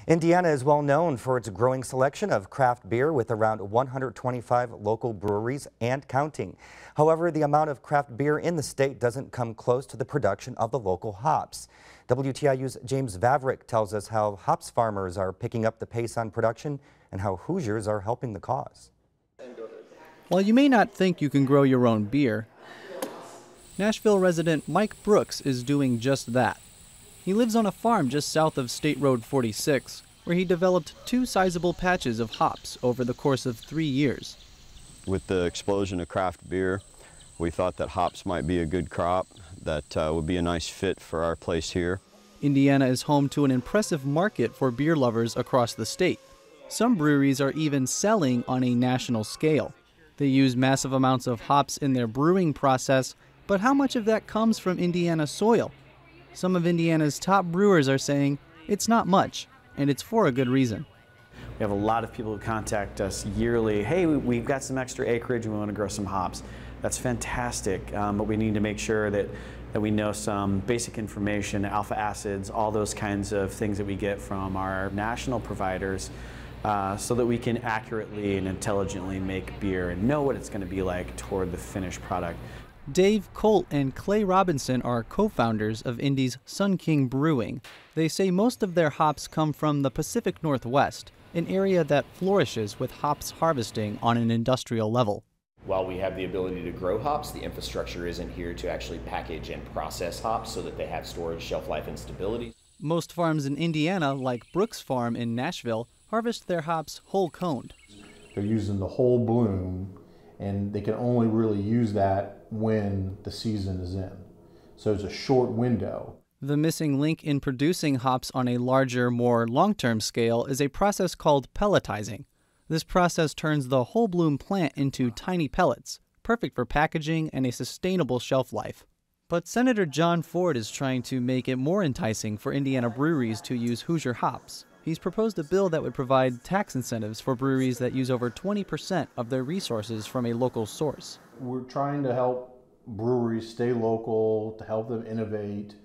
Indiana is well known for its growing selection of craft beer with around 125 local breweries and counting. However, the amount of craft beer in the state doesn't come close to the production of the local hops. WTIU's James Vavrick tells us how hops farmers are picking up the pace on production and how Hoosiers are helping the cause. While you may not think you can grow your own beer, Nashville resident Mike Brooks is doing just that. He lives on a farm just south of State Road 46, where he developed 2 sizable patches of hops over the course of 3 years. With the explosion of craft beer, we thought that hops might be a good crop that would be a nice fit for our place here. Indiana is home to an impressive market for beer lovers across the state. Some breweries are even selling on a national scale. They use massive amounts of hops in their brewing process, but how much of that comes from Indiana soil? Some of Indiana's top brewers are saying it's not much, and it's for a good reason. We have a lot of people who contact us yearly. Hey, we've got some extra acreage and we want to grow some hops. That's fantastic, but we need to make sure that we know some basic information, alpha acids, all those kinds of things that we get from our national providers, so that we can accurately and intelligently make beer and know what it's going to be like toward the finished product. Dave Colt and Clay Robinson are co-founders of Indy's Sun King Brewing. They say most of their hops come from the Pacific Northwest, an area that flourishes with hops harvesting on an industrial level. While we have the ability to grow hops, the infrastructure isn't here to actually package and process hops so that they have storage, shelf life, and stability. Most farms in Indiana, like Brooks Farm in Nashville, harvest their hops whole coned. They're using the whole bloom, and they can only really use that when the season is in. So it's a short window. The missing link in producing hops on a larger, more long-term scale is a process called pelletizing. This process turns the whole bloom plant into tiny pellets, perfect for packaging and a sustainable shelf life. But Senator John Ford is trying to make it more enticing for Indiana breweries to use Hoosier hops. He's proposed a bill that would provide tax incentives for breweries that use over 20% of their resources from a local source. We're trying to help breweries stay local, to help them innovate.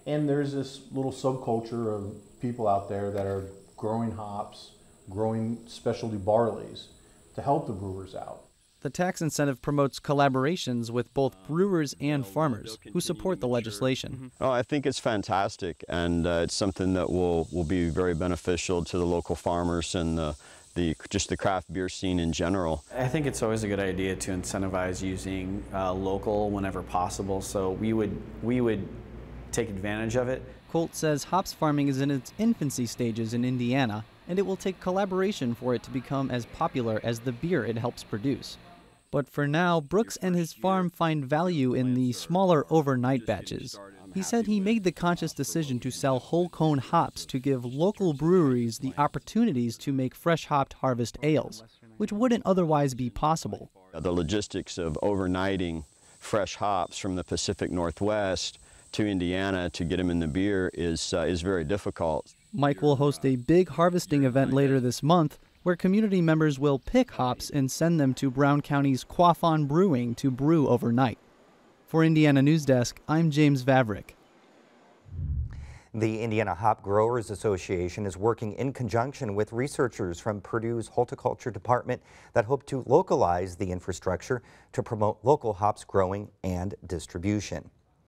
And there's this little subculture of people out there that are growing hops, growing specialty barleys to help the brewers out. The tax incentive promotes collaborations with both brewers and farmers who support the legislation. Oh, I think it's fantastic, and it's something that will be very beneficial to the local farmers and just the craft beer scene in general. I think it's always a good idea to incentivize using local whenever possible, so we would take advantage of it. Colt says hops farming is in its infancy stages in Indiana, and it will take collaboration for it to become as popular as the beer it helps produce. But for now, Brooks and his farm find value in the smaller overnight batches. He said he made the conscious decision to sell whole cone hops to give local breweries the opportunities to make fresh hopped harvest ales, which wouldn't otherwise be possible. The logistics of overnighting fresh hops from the Pacific Northwest to Indiana to get them in the beer is very difficult. Mike will host a big harvesting event later this month where community members will pick hops and send them to Brown County's Quaffon Brewing to brew overnight. For Indiana News Desk, I'm James Vavrick. The Indiana Hop Growers Association is working in conjunction with researchers from Purdue's Horticulture Department that hope to localize the infrastructure to promote local hops growing and distribution.